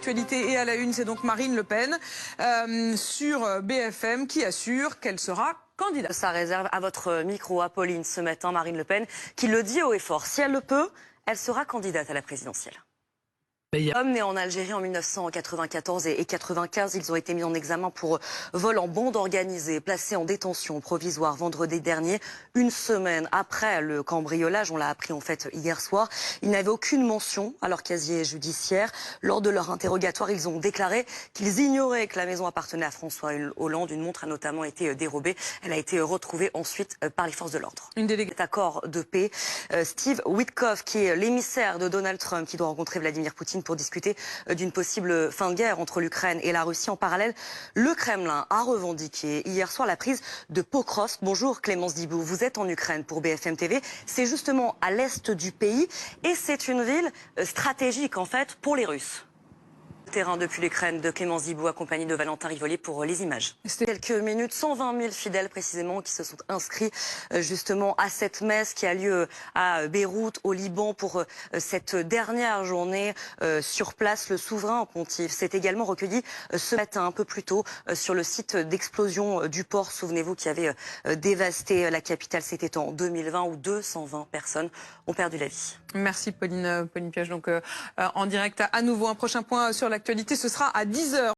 l'actualité et à la une, c'est donc Marine Le Pen sur BFM qui assure qu'elle sera candidate. Ça réserve à votre micro, Apolline, ce matin, Marine Le Pen, qui le dit haut et fort. Si elle le peut, elle sera candidate à la présidentielle. Hommes nés en Algérie en 1994 et 95, ils ont été mis en examen pour vol en bande organisée, placés en détention provisoire vendredi dernier, une semaine après le cambriolage. On l'a appris en fait hier soir. Ils n'avaient aucune mention à leur casier judiciaire. Lors de leur interrogatoire, ils ont déclaré qu'ils ignoraient que la maison appartenait à François Hollande. Une montre a notamment été dérobée. Elle a été retrouvée ensuite par les forces de l'ordre. Une délégation. Cet accord de paix, Steve Witkoff, qui est l'émissaire de Donald Trump, qui doit rencontrer Vladimir Poutine pour discuter d'une possible fin de guerre entre l'Ukraine et la Russie. En parallèle, le Kremlin a revendiqué hier soir la prise de Pokrovsk. Bonjour Clémence Dibou, vous êtes en Ukraine pour BFM TV. C'est justement à l'est du pays et c'est une ville stratégique en fait pour les Russes. Terrain depuis l'Ukraine de Clémence Dibou, accompagnée de Valentin Rivolier pour les images. Quelques minutes, 120 000 fidèles précisément qui se sont inscrits justement à cette messe qui a lieu à Beyrouth, au Liban, pour cette dernière journée sur place. Le souverain pontife s'est également recueilli ce matin, un peu plus tôt, sur le site d'explosion du port. Souvenez-vous, qui avait dévasté la capitale. C'était en 2020 où 220 personnes ont perdu la vie. Merci Pauline Piège. Donc en direct à nouveau, un prochain point sur l'actualité, ce sera à 10h.